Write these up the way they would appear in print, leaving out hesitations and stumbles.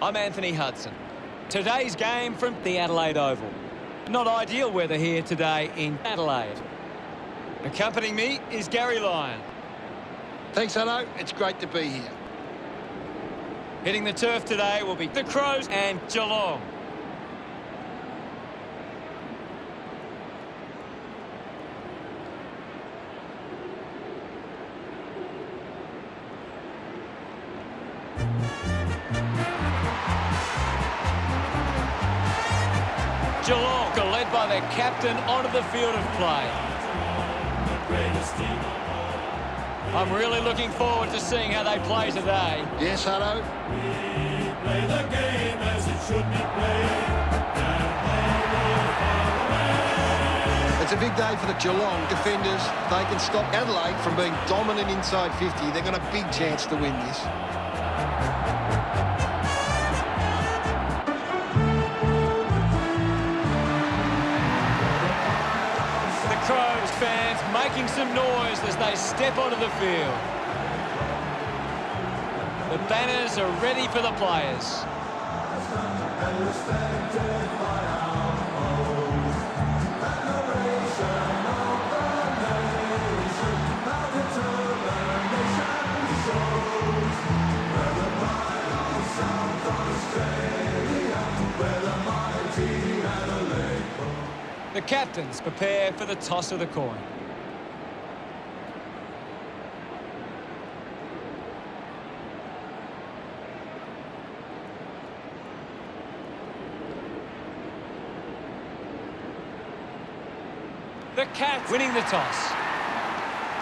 I'm Anthony Hudson. Today's game from the Adelaide Oval. Not ideal weather here today in Adelaide. Accompanying me is Gary Lyon. Thanks, hello. It's great to be here. Hitting the turf today will be the Crows and Geelong. Geelong are led by their captain onto the field of play. I'm really looking forward to seeing how they play today. Yes, hello. We play the game as it should be played. It's a big day for the Geelong defenders. They can stop Adelaide from being dominant inside 50. They've got a big chance to win this. Crows fans making some noise as they step onto the field. The banners are ready for the players. The captains prepare for the toss of the coin. The Cats winning the toss.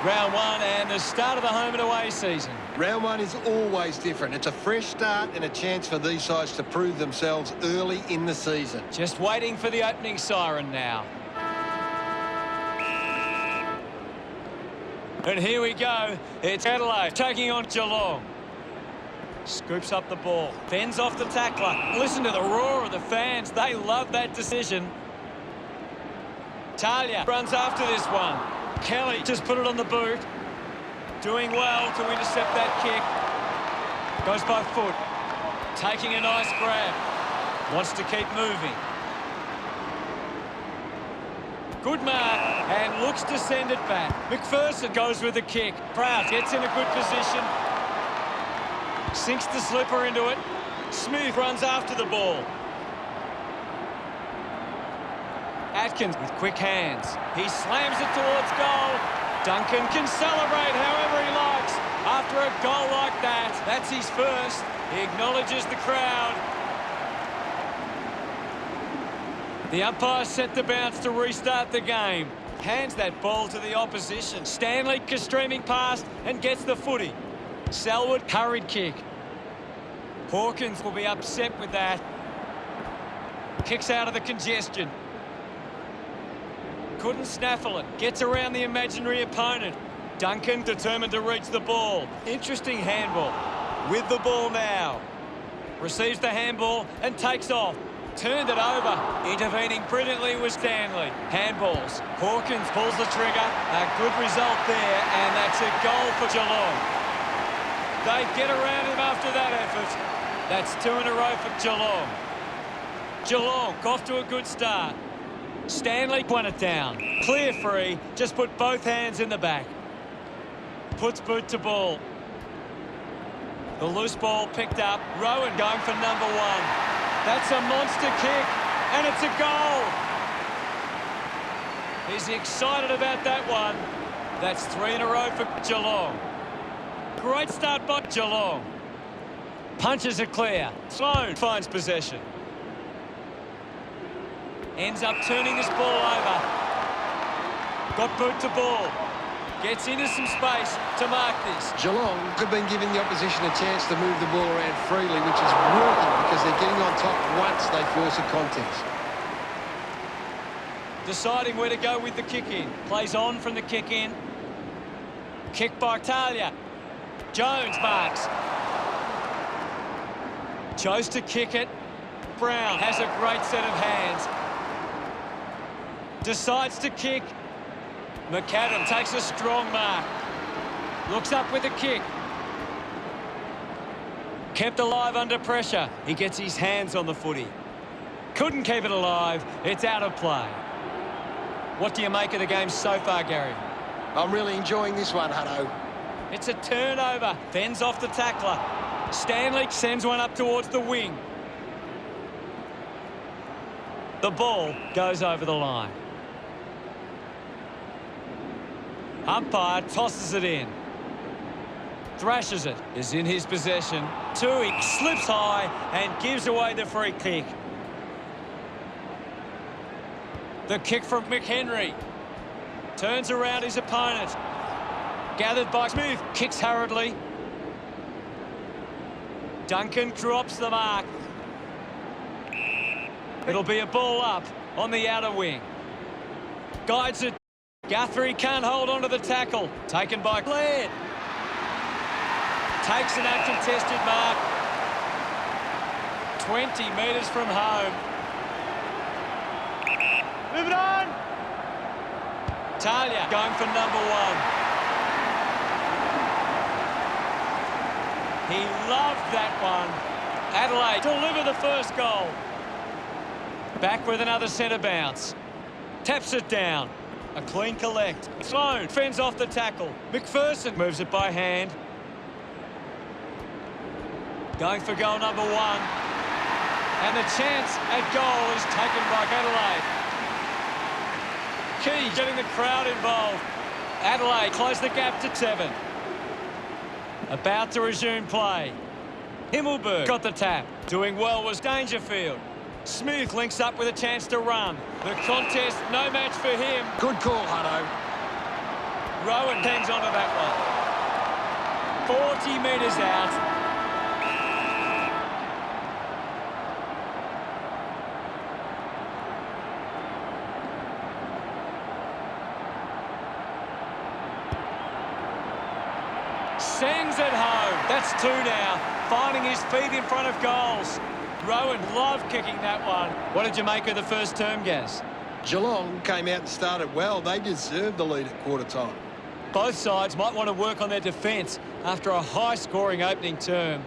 Round one and the start of the home and away season. Round one is always different. It's a fresh start and a chance for these sides to prove themselves early in the season. Just waiting for the opening siren now. And here we go. It's Adelaide taking on Geelong. Scoops up the ball. Fends off the tackler. Listen to the roar of the fans. They love that decision. Talia runs after this one. Kelly just put it on the boot. Doing well to intercept that kick. Goes by foot. Taking a nice grab. Wants to keep moving. Good mark and looks to send it back. McPherson goes with the kick. Proud gets in a good position. Sinks the slipper into it. Smooth runs after the ball. Atkins with quick hands. He slams it towards goal. Duncan can celebrate however he likes. After a goal like that, that's his first. He acknowledges the crowd. The umpire set the bounce to restart the game. Hands that ball to the opposition. Stanley streaming past and gets the footy. Selwood, hurried kick. Hawkins will be upset with that. Kicks out of the congestion. Couldn't snaffle it. Gets around the imaginary opponent. Duncan determined to reach the ball. Interesting handball. With the ball now. Receives the handball and takes off. Turned it over. Intervening brilliantly was Stanley. Handballs. Hawkins pulls the trigger. A good result there, and that's a goal for Geelong. They get around him after that effort. That's two in a row for Geelong. Geelong off to a good start. Stanley won it down. Clear free. Just put both hands in the back. Puts boot to ball. The loose ball picked up. Rowan going for number one. That's a monster kick, and it's a goal. He's excited about that one. That's three in a row for Geelong. Great start by Geelong. Punches it clear. Sloan finds possession. Ends up turning this ball over. Got boot to ball. Gets into some space to mark this. Geelong have been giving the opposition a chance to move the ball around freely, which is working because they're getting on top once they force a contest. Deciding where to go with the kick in. Plays on from the kick in. Kick by Talia. Jones marks. Chose to kick it. Brown has a great set of hands. Decides to kick. McAdam takes a strong mark. Looks up with a kick. Kept alive under pressure. He gets his hands on the footy. Couldn't keep it alive. It's out of play. What do you make of the game so far, Gary? I'm really enjoying this one, Hutto. It's a turnover. Fends off the tackler. Stanley sends one up towards the wing. The ball goes over the line. Umpire tosses it in. Thrashes it. Is in his possession. Tui slips high and gives away the free kick. The kick from McHenry. Turns around his opponent. Gathered by Smith. Kicks hurriedly. Duncan drops the mark. It'll be a ball up on the outer wing. Guides it. Guthrie can't hold on to the tackle. Taken by Laird. Takes an uncontested mark. 20 metres from home. Move it on. Talia going for number 1. He loved that one. Adelaide deliver the first goal. Back with another centre bounce. Taps it down. A clean collect. Sloan fends off the tackle. McPherson moves it by hand. Going for goal number 1. And the chance at goal is taken by Adelaide. Key getting the crowd involved. Adelaide close the gap to 7. About to resume play. Himmelberg got the tap. Doing well was Dangerfield. Smith links up with a chance to run. The contest, no match for him. Good call, Hutto. Rowan hangs on to that one. 40 metres out. Sends it home. That's 2 now. Finding his feet in front of goals. Rowan loved kicking that one. What did you make of the first term, Gaz? Geelong came out and started well. They deserved the lead at quarter time. Both sides might want to work on their defence after a high-scoring opening term.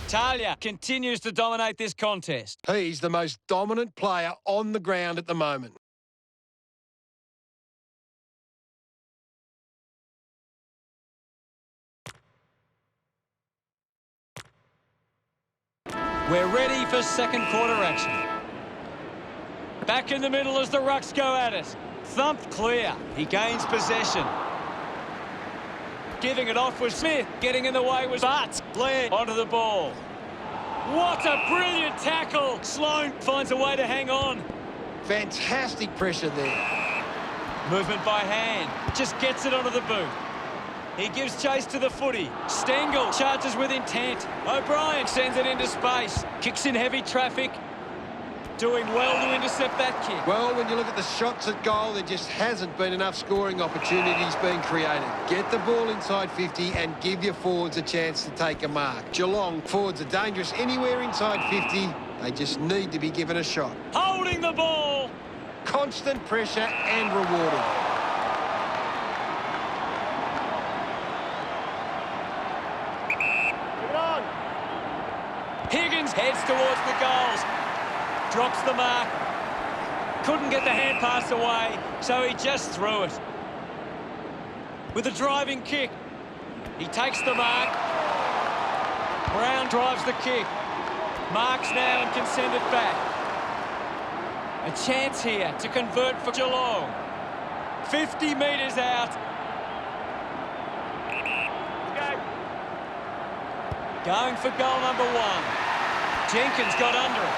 Talia continues to dominate this contest. He's the most dominant player on the ground at the moment. We're ready for second quarter action. Back in the middle as the Rucks go at it. Thumped clear. He gains possession. Giving it off was Smith. Getting in the way was Bart. Laird onto the ball. What a brilliant tackle. Sloan finds a way to hang on. Fantastic pressure there. Movement by hand. Just gets it onto the boot. He gives chase to the footy. Stengel charges with intent. O'Brien sends it into space. Kicks in heavy traffic. Doing well to intercept that kick. Well, when you look at the shots at goal, there just hasn't been enough scoring opportunities being created. Get the ball inside 50 and give your forwards a chance to take a mark. Geelong forwards are dangerous anywhere inside 50. They just need to be given a shot. Holding the ball. Constant pressure and rewarding. Higgins heads towards the goals. Drops the mark. Couldn't get the hand pass away, so he just threw it. With a driving kick. He takes the mark. Brown drives the kick. Marks now and can send it back. A chance here to convert for Geelong. 50 metres out. Going for goal number 1. Jenkins got under it.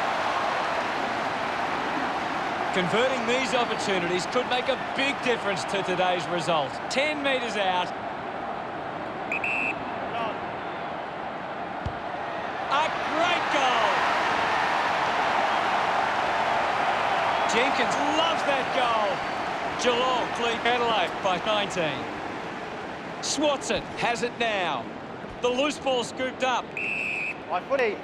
Converting these opportunities could make a big difference to today's result. 10 metres out. A great goal. Jenkins loves that goal. Geelong lead Adelaide by 19. Swats it, has it now. The loose ball scooped up. My footy.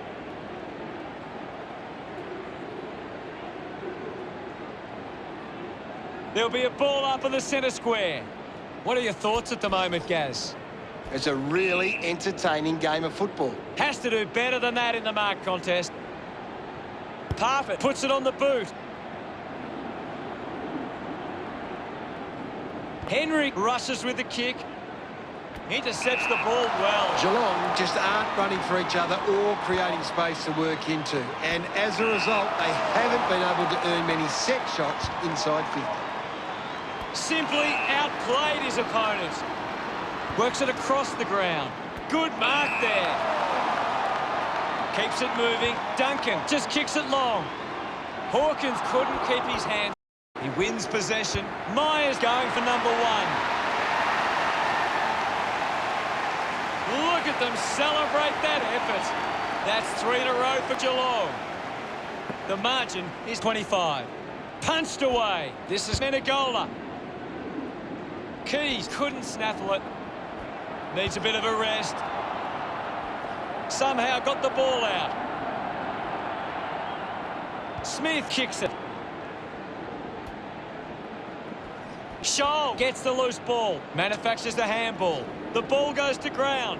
There'll be a ball up in the centre square. What are your thoughts at the moment, Gaz? It's a really entertaining game of football. Has to do better than that in the mark contest. Parfitt puts it on the boot. Henry rushes with the kick. Intercepts the ball well. Geelong just aren't running for each other or creating space to work into. And as a result, they haven't been able to earn many set shots inside 50. Simply outplayed his opponent. Works it across the ground. Good mark there. Keeps it moving. Duncan just kicks it long. Hawkins couldn't keep his hands. He wins possession. Myers going for number 1. Look at them celebrate that effort. That's 3 in a row for Geelong. The margin is 25. Punched away. This is Menegola. Keys couldn't snaffle it. Needs a bit of a rest. Somehow got the ball out. Smith kicks it. Scholl gets the loose ball. Manufactures the handball. The ball goes to ground.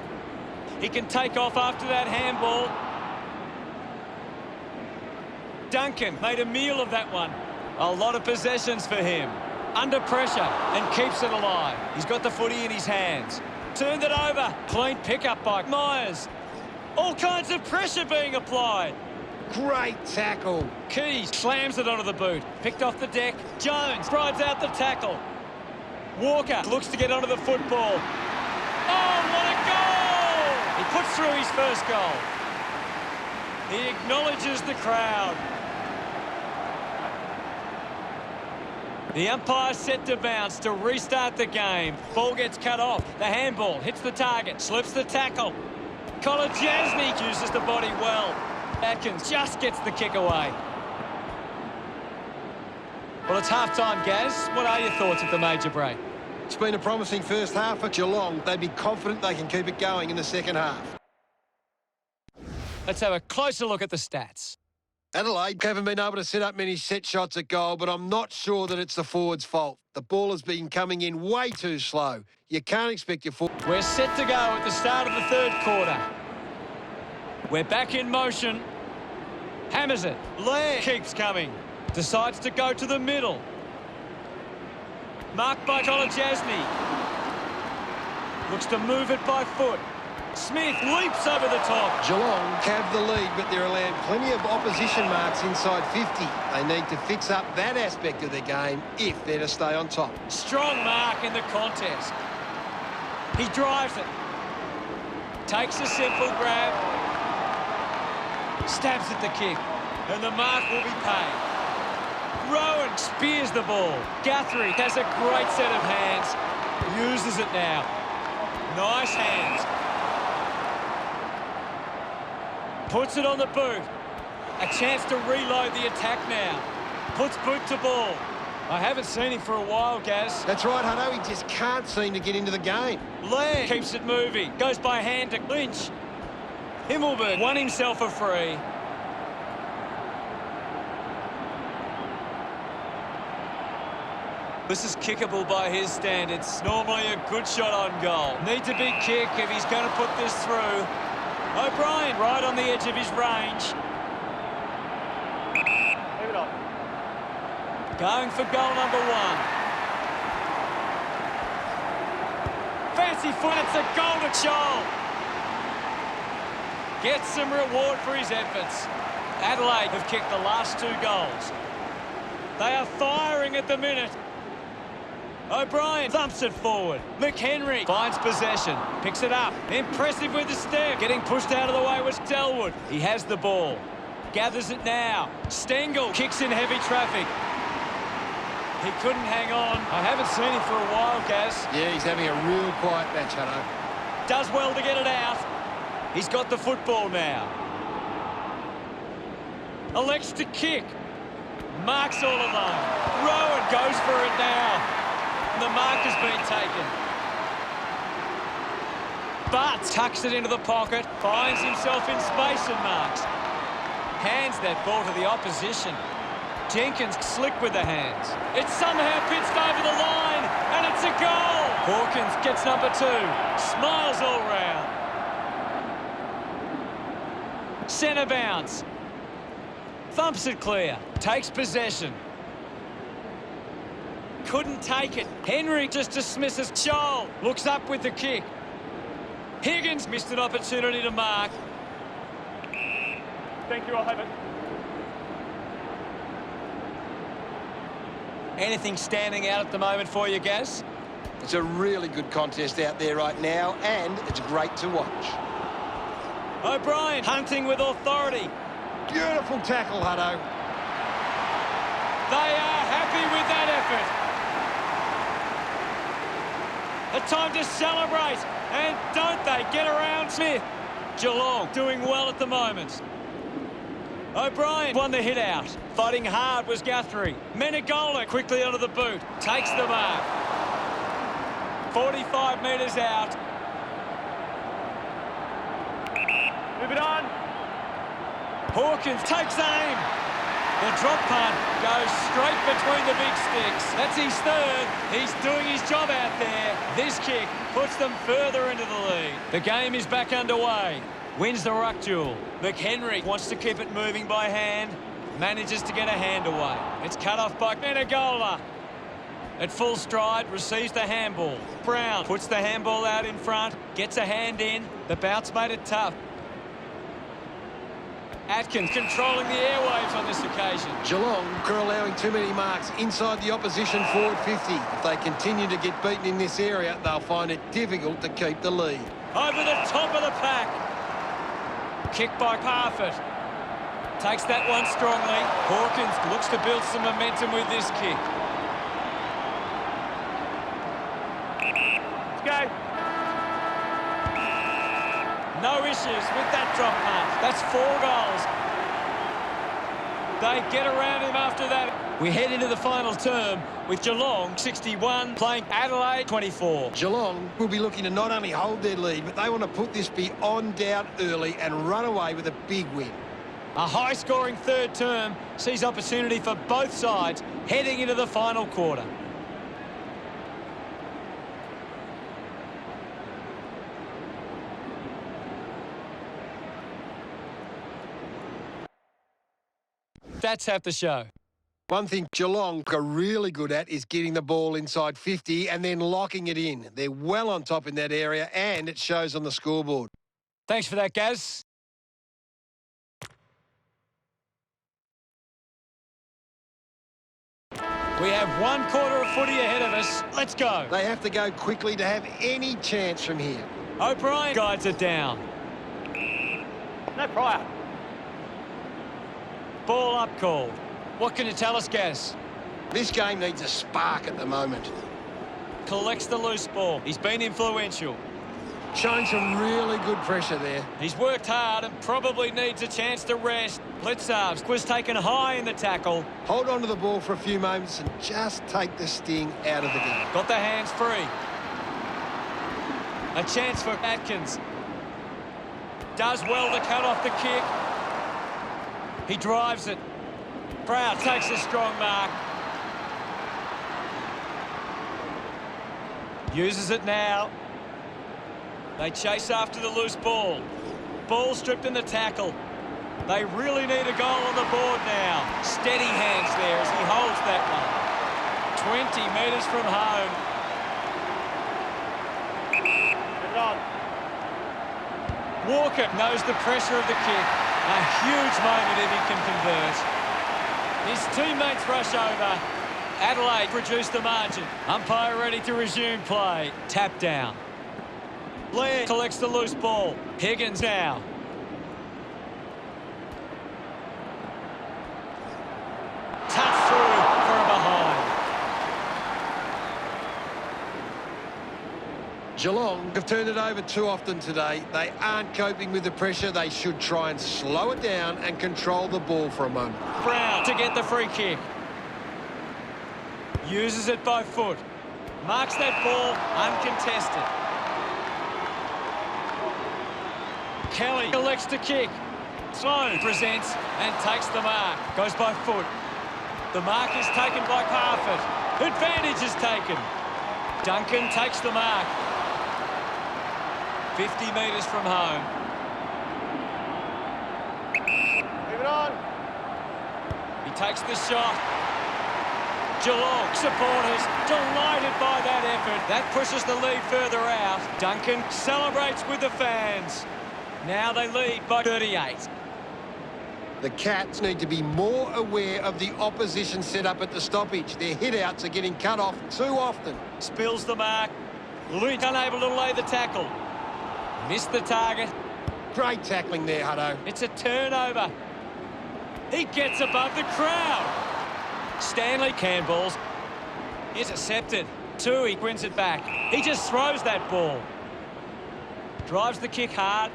He can take off after that handball. Duncan made a meal of that one. A lot of possessions for him. Under pressure and keeps it alive. He's got the footy in his hands. Turned it over. Clean pickup by Myers. All kinds of pressure being applied. Great tackle. Keys slams it onto the boot. Picked off the deck. Jones rides out the tackle. Walker looks to get onto the football. Oh, what a goal! He puts through his first goal. He acknowledges the crowd. The umpire set to bounce to restart the game. Ball gets cut off. The handball hits the target. Slips the tackle. Kolodjasny uses the body well. Atkins just gets the kick away. Well, it's half-time, Gaz. What are your thoughts at the major break? It's been a promising first half for Geelong. They'd be confident they can keep it going in the second half. Let's have a closer look at the stats. Adelaide haven't been able to set up many set shots at goal, but I'm not sure that it's the forwards' fault. The ball has been coming in way too slow. You can't expect your forward. We're set to go at the start of the third quarter. We're back in motion. Hammers it. Lair keeps coming. Decides to go to the middle. Marked by Kolodjasny. Looks to move it by foot. Smith leaps over the top. Geelong have the lead, but they're allowed plenty of opposition marks inside 50. They need to fix up that aspect of their game if they're to stay on top. Strong mark in the contest. He drives it. Takes a simple grab. Stabs at the kick. And the mark will be paid. Rowan spears the ball. Guthrie has a great set of hands. Uses it now. Nice hands. Puts it on the boot. A chance to reload the attack now. Puts boot to ball. I haven't seen him for a while, Gaz. That's right, Hutto. He just can't seem to get into the game. Lair keeps it moving. Goes by hand to Lynch. Himmelberg won himself a free. This is kickable by his standards. Normally a good shot on goal. Needs a big kick if he's going to put this through. O'Brien right on the edge of his range. Leave it on. Going for goal number 1. Fancy foot, it's a goal to Scholl. Gets some reward for his efforts. Adelaide have kicked the last 2 goals. They are firing at the minute. O'Brien thumps it forward. McHenry finds possession. Picks it up. Impressive with the step. Getting pushed out of the way was Selwood. He has the ball. Gathers it now. Stengel kicks in heavy traffic. He couldn't hang on. I haven't seen him for a while, Gaz. Yeah, he's having a real quiet match, Hutto. Does well to get it out. He's got the football now. Elects to kick. Marks all alone. Rowan goes for it now. The mark has been taken. but tucks it into the pocket, finds himself in space and marks. Hands that ball to the opposition. Jenkins slick with the hands. It's somehow pitched over the line, and it's a goal. Hawkins gets number 2. Smiles all round. Centre bounce. Thumps it clear. Takes possession. Couldn't take it. Henry just dismisses. Scholl looks up with the kick. Higgins missed an opportunity to mark. Thank you, I'll have it. Anything standing out at the moment for you, Gaz? It's a really good contest out there right now, and it's great to watch. O'Brien hunting with authority. Beautiful tackle, Hutto. They are happy with that effort. A time to celebrate, and don't they get around Smith? Geelong doing well at the moment. O'Brien won the hit out. Fighting hard was Guthrie. Menegola quickly onto the boot. Takes the mark. 45 metres out. Move it on. Hawkins takes aim. The drop punt goes straight between the big sticks. That's his third. He's doing his job out there. This kick puts them further into the lead. The game is back underway. Wins the ruck duel. McHenry wants to keep it moving by hand. Manages to get a hand away. It's cut off by Menegola. At full stride, receives the handball. Brown puts the handball out in front. Gets a hand in. The bounce made it tough. Atkins controlling the airwaves on this occasion. Geelong are allowing too many marks inside the opposition forward 50. If they continue to get beaten in this area, they'll find it difficult to keep the lead. Over the top of the pack. Kick by Parfitt. Takes that one strongly. Hawkins looks to build some momentum with this kick. Let's go. No issues with that drop punt. That's 4 goals. They get around him after that. We head into the final term with Geelong 61 playing Adelaide 24. Geelong will be looking to not only hold their lead, but they want to put this beyond doubt early and run away with a big win. A high-scoring third term sees opportunity for both sides heading into the final quarter. That's half the show. One thing Geelong are really good at is getting the ball inside 50 and then locking it in. They're well on top in that area, and it shows on the scoreboard. Thanks for that, Gaz. We have 1 quarter of footy ahead of us. Let's go. They have to go quickly to have any chance from here. O'Brien guides it down. No prior. Ball up called. What can you tell us, Gaz? This game needs a spark at the moment. Collects the loose ball. He's been influential. Showing some really good pressure there. He's worked hard and probably needs a chance to rest. Blitzarves was taken high in the tackle. Hold on to the ball for a few moments and just take the sting out of the game. Got the hands free. A chance for Atkins. Does well to cut off the kick. He drives it. Proud takes a strong mark. Uses it now. They chase after the loose ball. Ball stripped in the tackle. They really need a goal on the board now. Steady hands there as he holds that one. 20 metres from home. Move it on. Walker knows the pressure of the kick. A huge moment if he can convert. His teammates rush over. Adelaide reduced the margin. Umpire ready to resume play. Tap down. Laird collects the loose ball. Higgins now. Touch through for a behind. Geelong have turned it over too often today. They aren't coping with the pressure. They should try and slow it down and control the ball for a moment. Brown to get the free kick. Uses it by foot. Marks that ball uncontested. Kelly elects to kick. Sloan presents and takes the mark. Goes by foot. The mark is taken by Parfitt. Advantage is taken. Duncan takes the mark. 50 metres from home. Move it on. He takes the shot. Geelong supporters delighted by that effort. That pushes the lead further out. Duncan celebrates with the fans. Now they lead by 38. The Cats need to be more aware of the opposition set up at the stoppage. Their hit-outs are getting cut off too often. Spills the mark. Luke unable to lay the tackle. Missed the target. Great tackling there, Hutto. It's a turnover. He gets above the crowd. Stanley Campbell's intercepted. He wins it back. He just throws that ball. Drives the kick hard.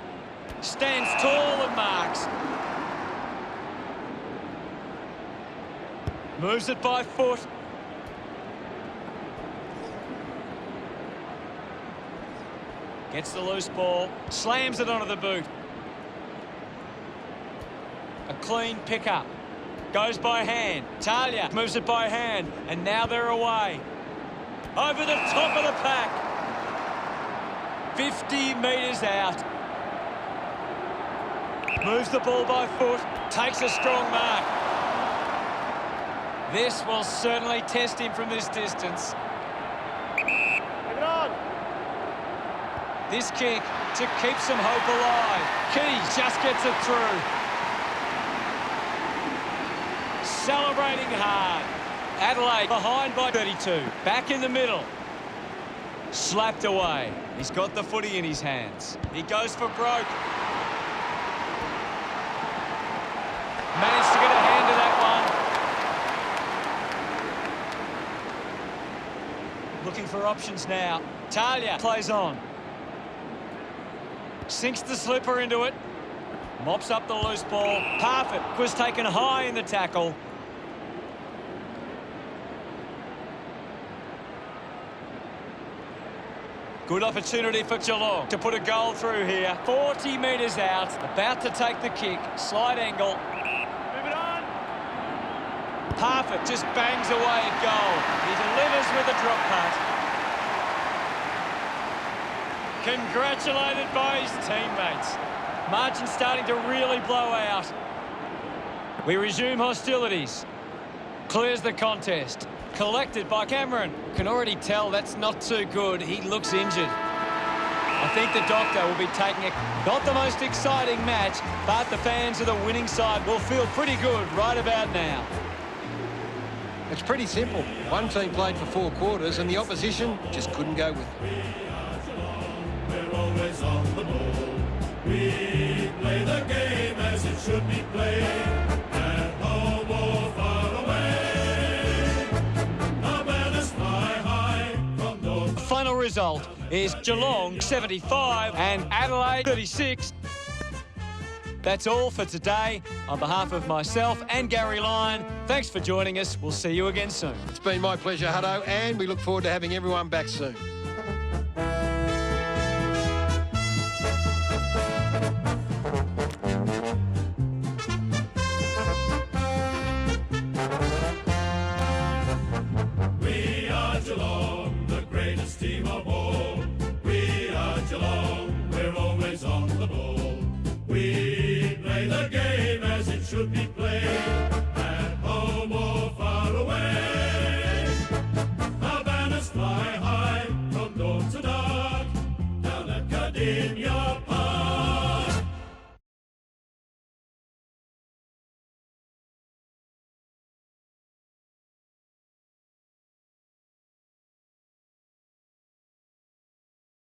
Stands tall and marks. Moves it by foot. Gets the loose ball. Slams it onto the boot. A clean pickup. Goes by hand. Talia moves it by hand. And now they're away. Over the top of the pack. 50 metres out. Moves the ball by foot. Takes a strong mark. This will certainly test him from this distance. Move it on. This kick to keep some hope alive. Keys just gets it through. Celebrating hard. Adelaide behind by 32. Back in the middle. Slapped away. He's got the footy in his hands. He goes for broke. Managed to get a hand to that one. Looking for options now. Talia plays on. Sinks the slipper into it. Mops up the loose ball. Parfitt was taken high in the tackle. Good opportunity for Geelong to put a goal through here. 40 metres out. About to take the kick. Slight angle. Move it on. Parfitt just bangs away at goal. He delivers with a drop punt. Congratulated by his teammates. Margin starting to really blow out. We resume hostilities. Clears the contest. Collected by Cameron. Can already tell that's not too good. He looks injured. I think the doctor will be taking it. Not the most exciting match, but the fans of the winning side will feel pretty good right about now. It's pretty simple. One team played for 4 quarters and the opposition just couldn't go with it. We're always on the ball. We play the game as it should be played. At home or far away. The banners fly high from north. The final result is Geelong 75 and Adelaide 36. That's all for today. On behalf of myself and Gary Lyon, thanks for joining us. We'll see you again soon. It's been my pleasure, Hutto, and we look forward to having everyone back soon. We are Geelong, the greatest team of all. We are Geelong, we're always on the ball. We play the game as it should be played. At home or far away. Our banners fly high from dawn to dark. Down at Gardenia.